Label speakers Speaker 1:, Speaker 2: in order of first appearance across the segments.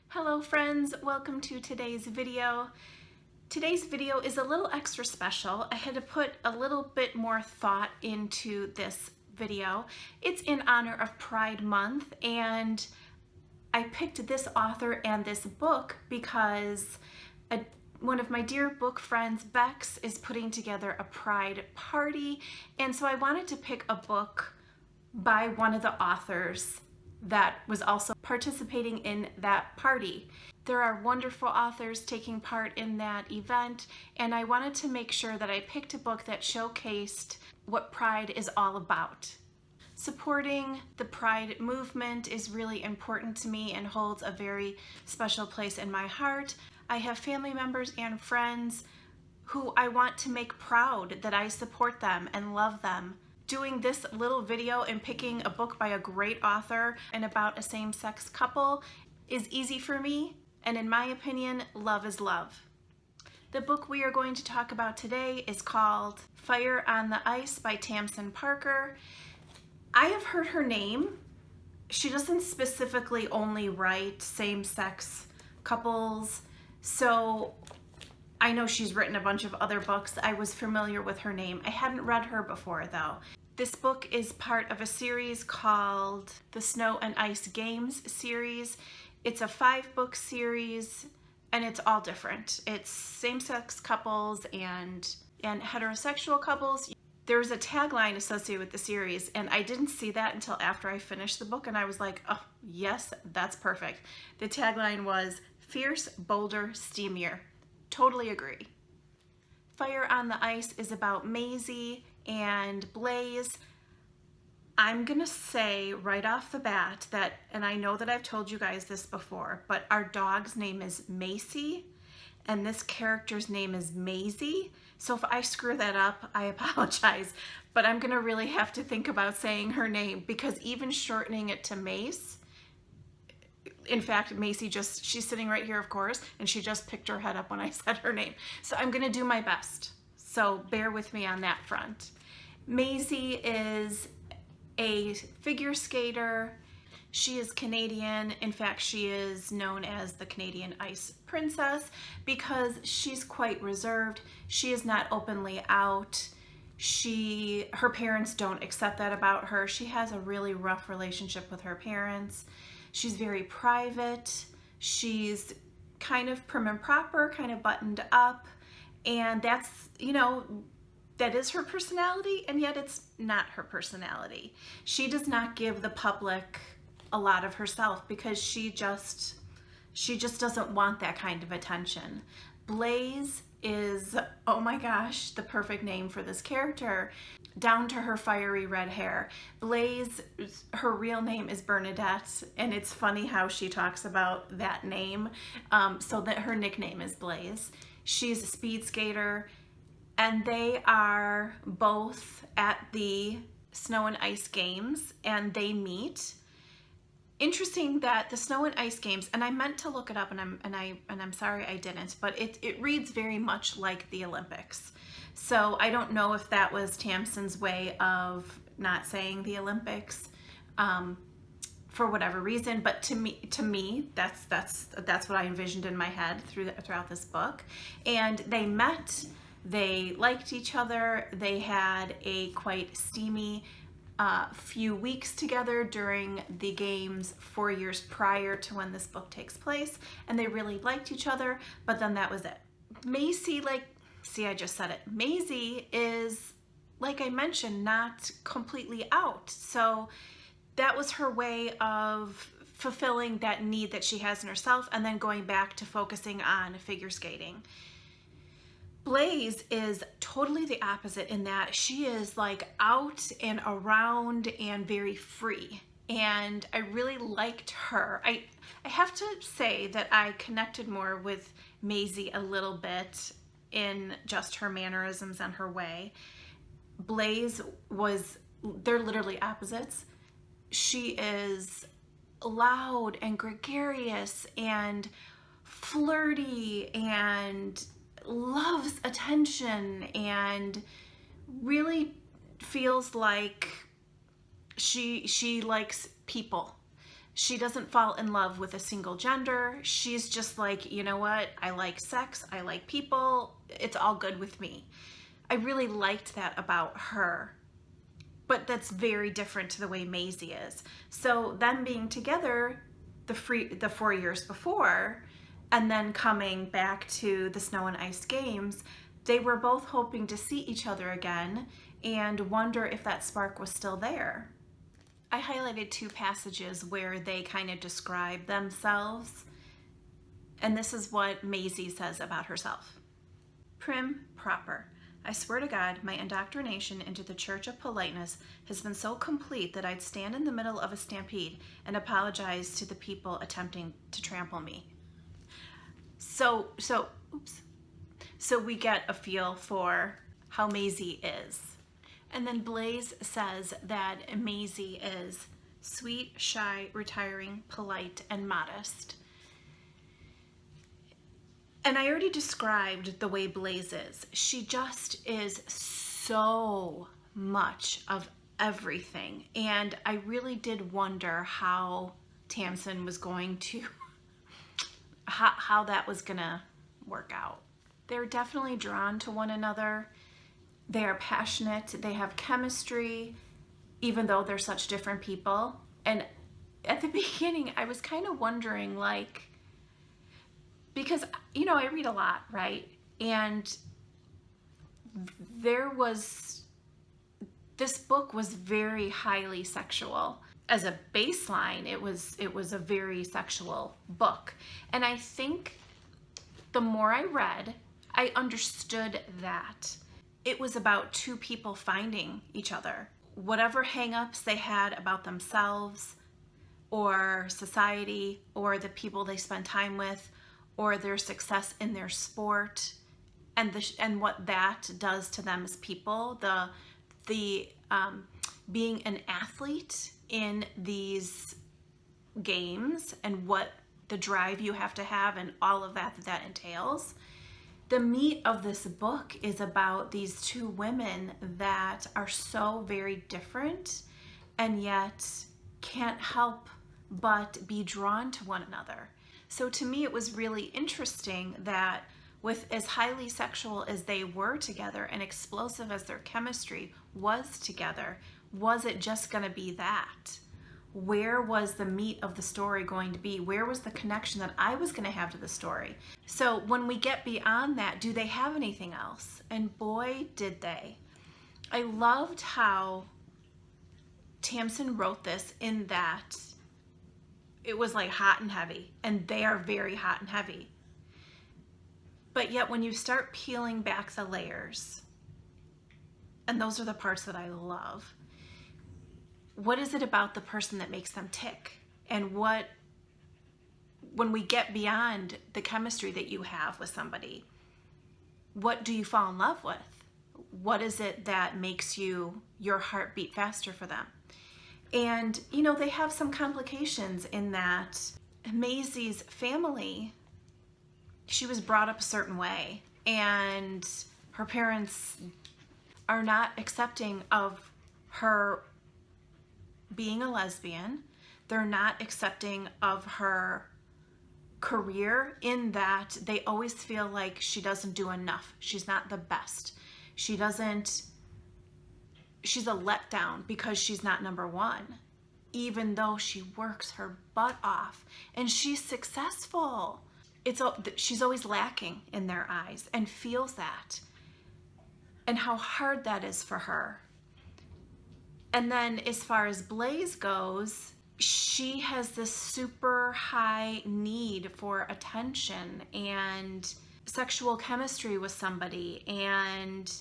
Speaker 1: Hello friends, welcome to today's video. Today's video is a little extra special. I had to put a little bit more thought into this video. It's in honor of Pride Month, and I picked this author and this book because one of my dear book friends, Bex, is putting together a Pride party, and so I wanted to pick a book by one of the authors that was also participating in that party. There are wonderful authors taking part in that event, and I wanted to make sure that I picked a book that showcased what Pride is all about. Supporting the Pride movement is really important to me and holds a very special place in my heart. I have family members and friends who I want to make proud that I support them and love them. Doing this little video and picking a book by a great author and about a same-sex couple is easy for me, and in my opinion, love is love. The book we are going to talk about today is called Fire on the Ice by Tamsen Parker. I have heard her name. She doesn't specifically only write same-sex couples, so I know she's written a bunch of other books. I was familiar with her name. I hadn't read her before though. This book is part of a series called the Snow and Ice Games series. It's a 5-book series, and it's all different. It's same-sex couples and heterosexual couples. There's a tagline associated with the series, and I didn't see that until after I finished the book, and I was like, oh, yes, that's perfect. The tagline was, "Fierce, bolder, steamier." Totally agree. Fire on the Ice is about Maisey and Blaze. I'm gonna say right off the bat that, and I know that I've told you guys this before, but our dog's name is Maisey, and this character's name is Maisey. So if I screw that up, I apologize, but I'm gonna really have to think about saying her name, because even shortening it to Mace, in fact, Maisey she's sitting right here, of course, and she just picked her head up when I said her name. So I'm gonna do my best. So bear with me on that front. Maisey is a figure skater. She is Canadian. In fact, she is known as the Canadian Ice Princess because she's quite reserved. She is not openly out. Her parents don't accept that about her. She has a really rough relationship with her parents. She's very private. She's kind of prim and proper, kind of buttoned up, and that's, that is her personality, and yet it's not her personality. She does not give the public a lot of herself because she just doesn't want that kind of attention. Blaze is, oh my gosh, the perfect name for this character, down to her fiery red hair. Blaze, her real name is Bernadette, and it's funny how she talks about that name, so that her nickname is Blaze. She's a speed skater, and they are both at the Snow and Ice Games, and they meet. Interesting that the Snow and Ice Games, and I meant to look it up, and I'm sorry I didn't, but it reads very much like the Olympics. So I don't know if that was Tamsen's way of not saying the Olympics for whatever reason, but to me that's what I envisioned in my head throughout this book. And they met, they liked each other, they had a quite steamy few weeks together during the games 4 years prior to when this book takes place, and they really liked each other, but then that was it. Maisey, I just said it. Maisey is, like I mentioned, not completely out. So that was her way of fulfilling that need that she has in herself, and then going back to focusing on figure skating. Blaze is totally the opposite in that she is out and around and very free, and I really liked her. I have to say that I connected more with Maisey a little bit in just her mannerisms and her way. Blaze they're literally opposites. She is loud and gregarious and flirty and loves attention and really feels like she likes people. She doesn't fall in love with a single gender. She's just like, you know what? I like sex. I like people. It's all good with me. I really liked that about her. But that's very different to the way Maisey is. So them being together the 4 years before, and then coming back to the Snow and Ice games, they were both hoping to see each other again and wonder if that spark was still there. I highlighted 2 passages where they kind of describe themselves, and this is what Maisey says about herself. Prim, proper. I swear to God, my indoctrination into the Church of Politeness has been so complete that I'd stand in the middle of a stampede and apologize to the people attempting to trample me. So we get a feel for how Maisey is. And then Blaze says that Maisey is sweet, shy, retiring, polite, and modest. And I already described the way Blaze is. She just is so much of everything. And I really did wonder how Tamsen was going to, how that was gonna work out. They're definitely drawn to one another. They are passionate. They have chemistry, even though they're such different people. And at the beginning, I was kind of wondering, like, because, you know, I read a lot, right? And this book was very highly sexual. As a baseline, it was a very sexual book. And I think the more I read, I understood that it was about 2 people finding each other. Whatever hang-ups they had about themselves or society or the people they spend time with or their success in their sport and what that does to them as people, the being an athlete in these games and what the drive you have to have and all of that entails. The meat of this book is about these 2 women that are so very different and yet can't help but be drawn to one another. So to me, it was really interesting that with as highly sexual as they were together and explosive as their chemistry was together, was it just going to be that? Where was the meat of the story going to be? Where was the connection that I was going to have to the story? So when we get beyond that, do they have anything else? And boy, did they. I loved how Tamsen wrote this in that it was like hot and heavy, and they are very hot and heavy. But yet when you start peeling back the layers, and those are the parts that I love, what is it about the person that makes them tick? And when we get beyond the chemistry that you have with somebody, what do you fall in love with? What is it that makes your heart beat faster for them? And, you know, they have some complications in that Maisey's family, she was brought up a certain way, and her parents are not accepting of her being a lesbian. They're not accepting of her career in that they always feel like she doesn't do enough. She's not the best. She's a letdown because she's not number 1, even though she works her butt off and she's successful. She's always lacking in their eyes and feels that, and how hard that is for her. And then as far as Blaze goes, she has this super high need for attention and sexual chemistry with somebody and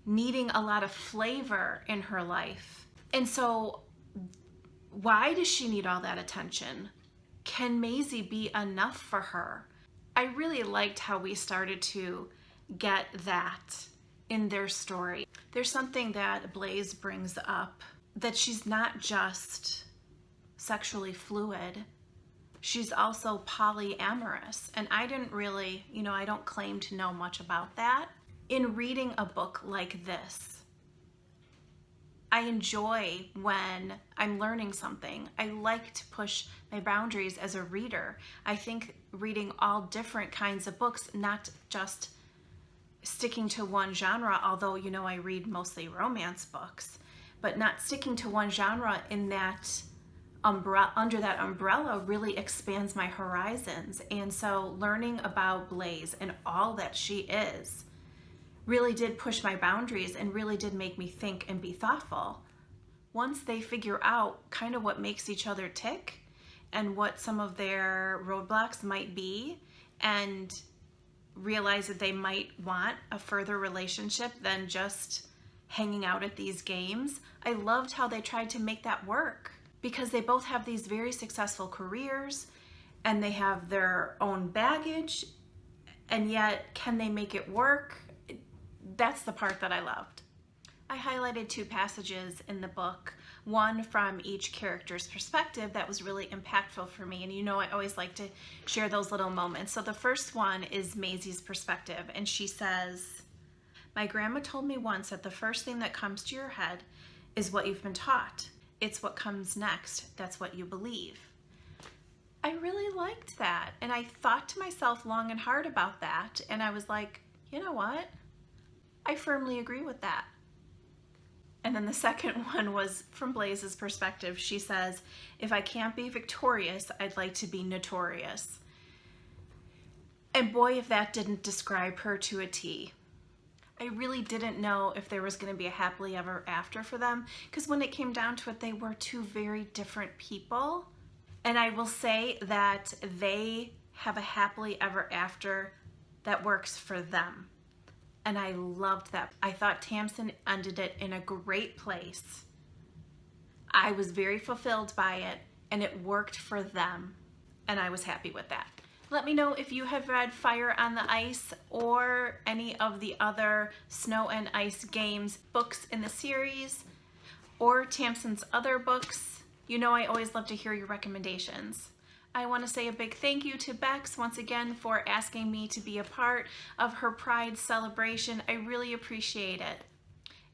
Speaker 1: needing a lot of flavor in her life. And so why does she need all that attention? Can Maisey be enough for her? I really liked how we started to get that in their story. There's something that Blaze brings up, that she's not just sexually fluid. she's also polyamorous. And I didn't really, I don't claim to know much about that. In reading a book like this, I enjoy when I'm learning something. I like to push my boundaries as a reader. I think reading all different kinds of books, not just sticking to one genre, although I read mostly romance books, but not sticking to one genre in that under that umbrella really expands my horizons. And so learning about Blaze and all that she is really did push my boundaries and really did make me think and be thoughtful. Once they figure out kind of what makes each other tick and what some of their roadblocks might be, and realize that they might want a further relationship than just hanging out at these games, I loved how they tried to make that work, because they both have these very successful careers and they have their own baggage, and yet can they make it work? That's the part that I loved. I highlighted 2 passages in the book, one from each character's perspective that was really impactful for me. And I always like to share those little moments. So the first one is Maisey's perspective, and she says, "My grandma told me once that the first thing that comes to your head is what you've been taught. It's what comes next. That's what you believe." I really liked that. And I thought to myself long and hard about that. And I was like, you know what? I firmly agree with that. And then the second one was from Blaze's perspective. She says, "If I can't be victorious, I'd like to be notorious." And boy, if that didn't describe her to a T. I really didn't know if there was going to be a happily ever after for them, because when it came down to it, they were 2 very different people. And I will say that they have a happily ever after that works for them. And I loved that. I thought Tamsen ended it in a great place. I was very fulfilled by it, and it worked for them. And I was happy with that. Let me know if you have read Fire on the Ice or any of the other Snow and Ice Games books in the series, or Tamsen's other books. I always love to hear your recommendations. I want to say a big thank you to Bex once again for asking me to be a part of her Pride celebration. I really appreciate it.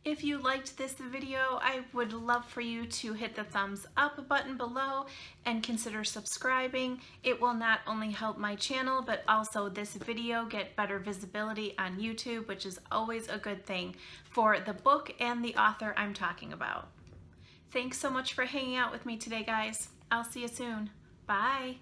Speaker 1: If you liked this video, I would love for you to hit the thumbs up button below and consider subscribing. It will not only help my channel, but also this video get better visibility on YouTube, which is always a good thing for the book and the author I'm talking about. Thanks so much for hanging out with me today, guys. I'll see you soon. Bye.